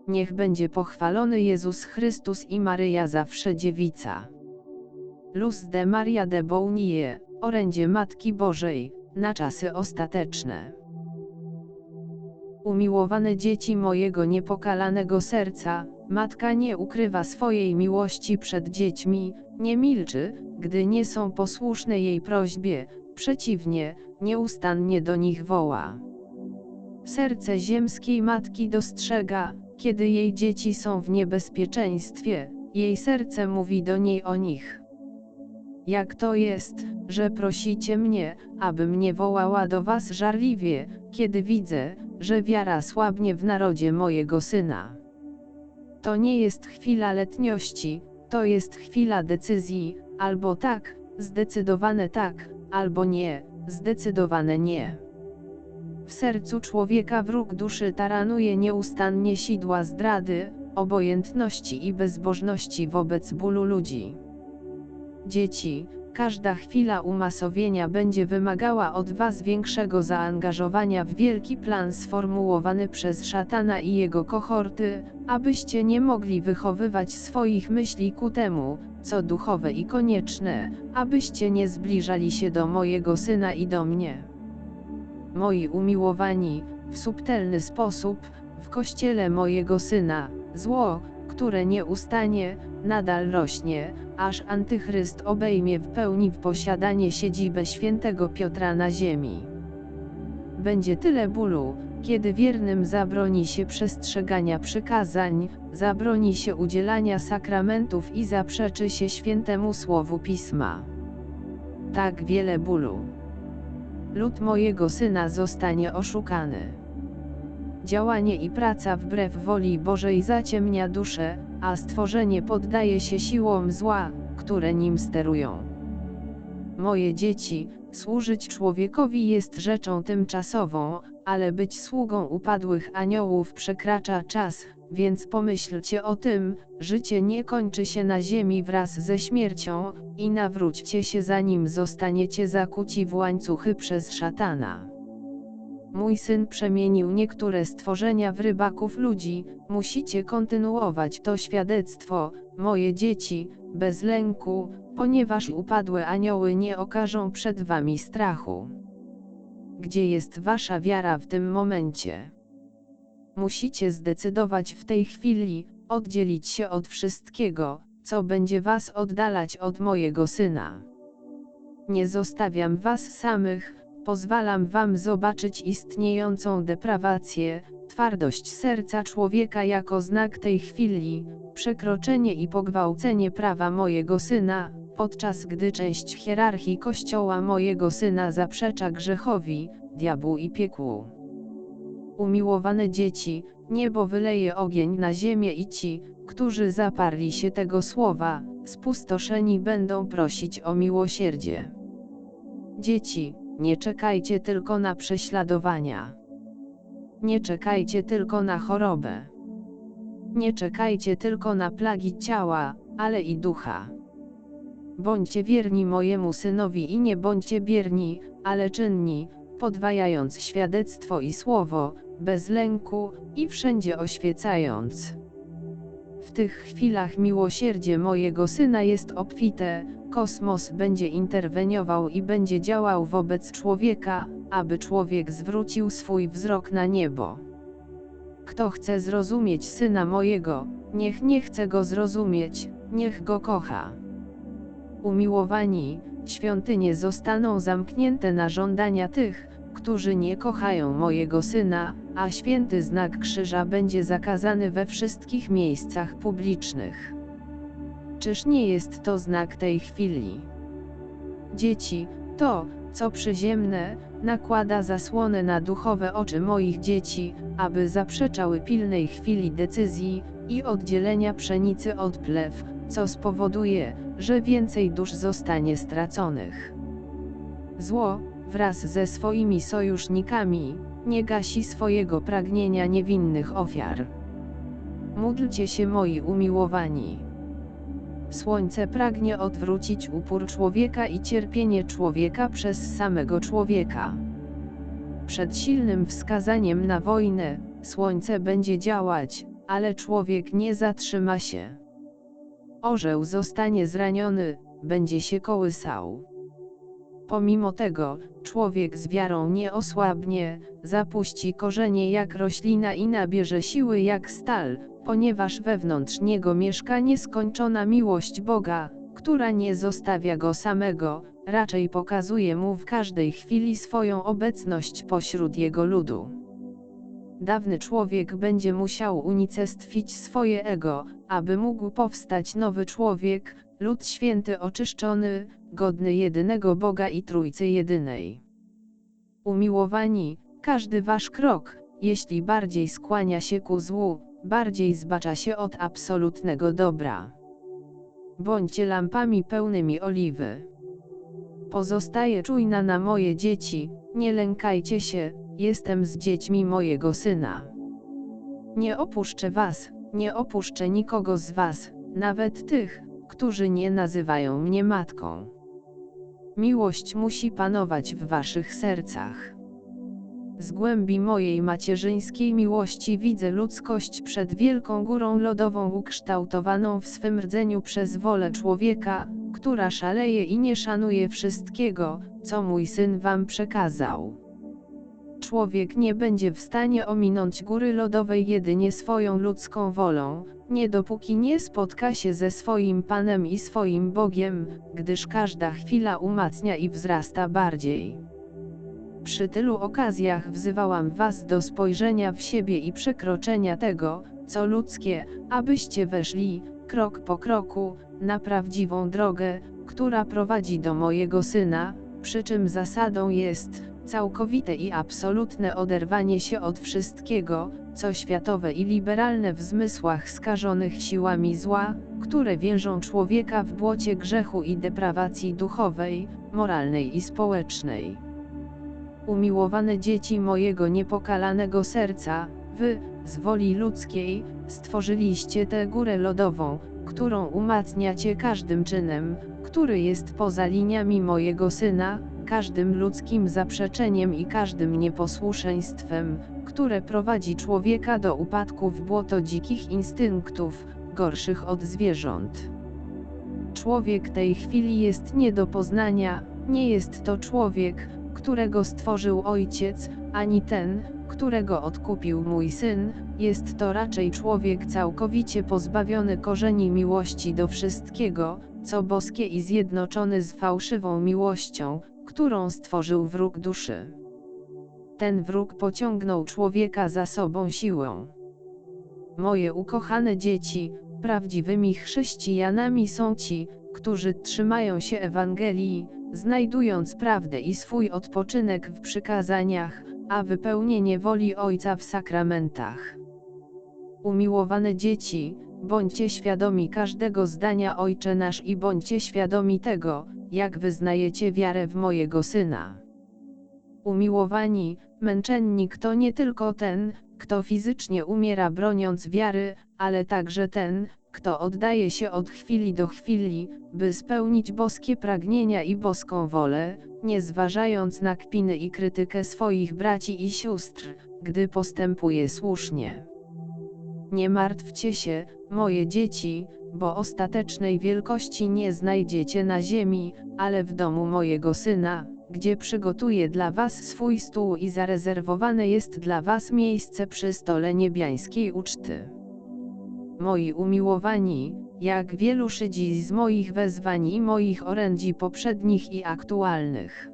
Niech będzie pochwalony Jezus Chrystus i Maryja zawsze dziewica. Luz de Maria de Bounie, orędzie Matki Bożej, na czasy ostateczne. Umiłowane dzieci mojego niepokalanego serca, Matka nie ukrywa swojej miłości przed dziećmi, nie milczy, gdy nie są posłuszne jej prośbie, przeciwnie, nieustannie do nich woła. Serce ziemskiej matki dostrzega, kiedy jej dzieci są w niebezpieczeństwie, jej serce mówi do niej o nich. Jak to jest, że prosicie mnie, abym nie wołała do was żarliwie, kiedy widzę, że wiara słabnie w narodzie mojego syna. To nie jest chwila letniości, to jest chwila decyzji, albo tak, zdecydowane tak, albo nie, zdecydowane nie. W sercu człowieka wróg duszy taranuje nieustannie sidła zdrady, obojętności i bezbożności wobec bólu ludzi. Dzieci, każda chwila umasowienia będzie wymagała od was większego zaangażowania w wielki plan sformułowany przez szatana i jego kohorty, abyście nie mogli wychowywać swoich myśli ku temu, co duchowe i konieczne, abyście nie zbliżali się do mojego syna i do mnie. Moi umiłowani, w subtelny sposób, w kościele mojego syna, zło, które nie ustanie, nadal rośnie, aż Antychryst obejmie w pełni w posiadanie siedzibę świętego Piotra na ziemi. Będzie tyle bólu, kiedy wiernym zabroni się przestrzegania przykazań, zabroni się udzielania sakramentów i zaprzeczy się świętemu słowu Pisma. Tak wiele bólu. Lud mojego syna zostanie oszukany. Działanie i praca wbrew woli Bożej zaciemnia duszę, a stworzenie poddaje się siłom zła, które nim sterują. Moje dzieci, służyć człowiekowi jest rzeczą tymczasową, ale być sługą upadłych aniołów przekracza czas, więc pomyślcie o tym, życie nie kończy się na ziemi wraz ze śmiercią, i nawróćcie się zanim zostaniecie zakuci w łańcuchy przez szatana. Mój syn przemienił niektóre stworzenia w rybaków ludzi, musicie kontynuować to świadectwo, moje dzieci, bez lęku, ponieważ upadłe anioły nie okażą przed wami strachu. Gdzie jest wasza wiara w tym momencie? Musicie zdecydować w tej chwili, oddzielić się od wszystkiego, co będzie was oddalać od mojego syna. Nie zostawiam was samych, pozwalam wam zobaczyć istniejącą deprawację, twardość serca człowieka jako znak tej chwili, przekroczenie i pogwałcenie prawa mojego syna, podczas gdy część hierarchii Kościoła mojego syna zaprzecza grzechowi, diabłu i piekłu. Umiłowane dzieci, niebo wyleje ogień na ziemię i ci, którzy zaparli się tego słowa, spustoszeni będą prosić o miłosierdzie. Dzieci, nie czekajcie tylko na prześladowania. Nie czekajcie tylko na chorobę. Nie czekajcie tylko na plagi ciała, ale i ducha. Bądźcie wierni mojemu synowi i nie bądźcie bierni, ale czynni, podwajając świadectwo i słowo, bez lęku, i wszędzie oświecając. W tych chwilach miłosierdzie mojego syna jest obfite, kosmos będzie interweniował i będzie działał wobec człowieka, aby człowiek zwrócił swój wzrok na niebo. Kto chce zrozumieć syna mojego, niech nie chce go zrozumieć, niech go kocha. Umiłowani, świątynie zostaną zamknięte na żądania tych, którzy nie kochają mojego syna, a święty znak krzyża będzie zakazany we wszystkich miejscach publicznych. Czyż nie jest to znak tej chwili? Dzieci, to, co przyziemne, nakłada zasłonę na duchowe oczy moich dzieci, aby zaprzeczały pilnej chwili decyzji i oddzielenia pszenicy od plew, co spowoduje, że więcej dusz zostanie straconych. Zło, wraz ze swoimi sojusznikami, nie gasi swojego pragnienia niewinnych ofiar. Módlcie się, moi umiłowani. Słońce pragnie odwrócić upór człowieka i cierpienie człowieka przez samego człowieka. Przed silnym wskazaniem na wojnę, słońce będzie działać, ale człowiek nie zatrzyma się. Orzeł zostanie zraniony, będzie się kołysał. Pomimo tego, człowiek z wiarą nie osłabnie, zapuści korzenie jak roślina i nabierze siły jak stal, ponieważ wewnątrz niego mieszka nieskończona miłość Boga, która nie zostawia go samego, raczej pokazuje mu w każdej chwili swoją obecność pośród jego ludu. Dawny człowiek będzie musiał unicestwić swoje ego, aby mógł powstać nowy człowiek, lud święty oczyszczony, godny jedynego Boga i Trójcy jedynej. Umiłowani, każdy wasz krok, jeśli bardziej skłania się ku złu, bardziej zbacza się od absolutnego dobra. Bądźcie lampami pełnymi oliwy. Pozostaję czujna na moje dzieci, nie lękajcie się, jestem z dziećmi mojego Syna. Nie opuszczę was, nie opuszczę nikogo z was, nawet tych, którzy nie nazywają mnie matką. Miłość musi panować w waszych sercach. Z głębi mojej macierzyńskiej miłości widzę ludzkość przed wielką górą lodową ukształtowaną w swym rdzeniu przez wolę człowieka, która szaleje i nie szanuje wszystkiego, co mój Syn wam przekazał. Człowiek nie będzie w stanie ominąć góry lodowej jedynie swoją ludzką wolą, nie dopóki nie spotka się ze swoim Panem i swoim Bogiem, gdyż każda chwila umacnia i wzrasta bardziej. Przy tylu okazjach wzywałam was do spojrzenia w siebie i przekroczenia tego, co ludzkie, abyście weszli, krok po kroku, na prawdziwą drogę, która prowadzi do mojego Syna, przy czym zasadą jest całkowite i absolutne oderwanie się od wszystkiego, co światowe i liberalne w zmysłach skażonych siłami zła, które więżą człowieka w błocie grzechu i deprawacji duchowej, moralnej i społecznej. Umiłowane dzieci mojego niepokalanego serca, wy, z woli ludzkiej, stworzyliście tę górę lodową, którą umacniacie każdym czynem, który jest poza liniami mojego Syna, każdym ludzkim zaprzeczeniem i każdym nieposłuszeństwem, które prowadzi człowieka do upadku w błoto dzikich instynktów, gorszych od zwierząt. Człowiek tej chwili jest nie do poznania, nie jest to człowiek, którego stworzył Ojciec, ani ten, którego odkupił mój Syn, jest to raczej człowiek całkowicie pozbawiony korzeni miłości do wszystkiego, co boskie i zjednoczony z fałszywą miłością, którą stworzył wróg duszy. Ten wróg pociągnął człowieka za sobą siłą. Moje ukochane dzieci, prawdziwymi chrześcijanami są ci, którzy trzymają się Ewangelii, znajdując prawdę i swój odpoczynek w przykazaniach, a wypełnienie woli Ojca w sakramentach. Umiłowane dzieci, bądźcie świadomi każdego zdania Ojcze nasz i bądźcie świadomi tego, jak wyznajecie wiarę w mojego Syna. Umiłowani, męczennik to nie tylko ten, kto fizycznie umiera broniąc wiary, ale także ten, kto oddaje się od chwili do chwili, by spełnić boskie pragnienia i boską wolę, nie zważając na kpiny i krytykę swoich braci i sióstr, gdy postępuje słusznie. Nie martwcie się, moje dzieci, bo ostatecznej wielkości nie znajdziecie na ziemi, ale w domu mojego Syna, gdzie przygotuję dla was swój stół i zarezerwowane jest dla was miejsce przy stole niebiańskiej uczty. Moi umiłowani, jak wielu szydzi z moich wezwań i moich orędzi poprzednich i aktualnych.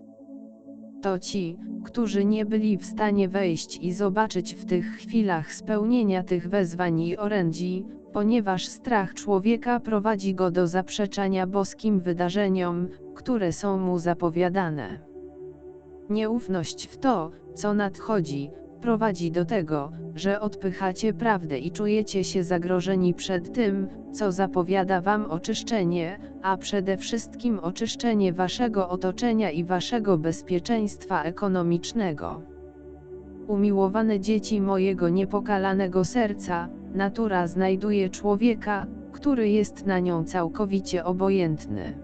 To ci, którzy nie byli w stanie wejść i zobaczyć w tych chwilach spełnienia tych wezwań i orędzi, ponieważ strach człowieka prowadzi go do zaprzeczania boskim wydarzeniom, które są mu zapowiadane. Nieufność w to, co nadchodzi, prowadzi do tego, że odpychacie prawdę i czujecie się zagrożeni przed tym, co zapowiada wam oczyszczenie, a przede wszystkim oczyszczenie waszego otoczenia i waszego bezpieczeństwa ekonomicznego. Umiłowane dzieci mojego niepokalanego serca, natura znajduje człowieka, który jest na nią całkowicie obojętny.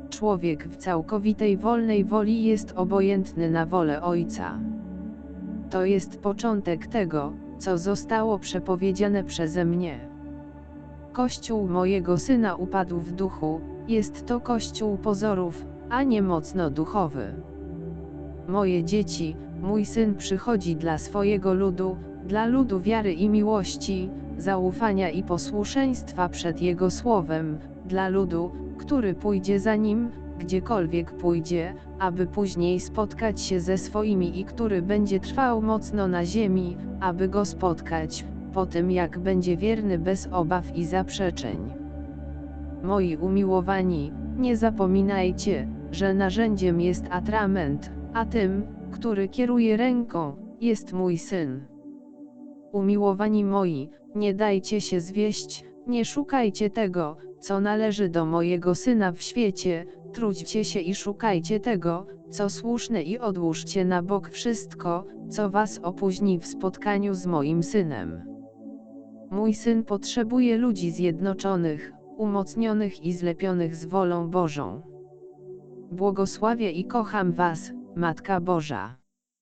Człowiek w całkowitej wolnej woli jest obojętny na wolę Ojca. To jest początek tego, co zostało przepowiedziane przeze mnie. Kościół mojego Syna upadł w duchu, jest to kościół pozorów, a nie mocno duchowy. Moje dzieci, mój Syn przychodzi dla swojego ludu, dla ludu wiary i miłości, zaufania i posłuszeństwa przed Jego słowem, dla ludu, który pójdzie za Nim, gdziekolwiek pójdzie, aby później spotkać się ze swoimi i który będzie trwał mocno na ziemi, aby Go spotkać, po tym jak będzie wierny bez obaw i zaprzeczeń. Moi umiłowani, nie zapominajcie, że narzędziem jest atrament, a tym, który kieruje ręką, jest mój Syn. Umiłowani moi, nie dajcie się zwieść, nie szukajcie tego, co należy do mojego Syna w świecie, trudźcie się i szukajcie tego, co słuszne i odłóżcie na bok wszystko, co was opóźni w spotkaniu z moim Synem. Mój Syn potrzebuje ludzi zjednoczonych, umocnionych i zlepionych z wolą Bożą. Błogosławię i kocham was, Matka Boża.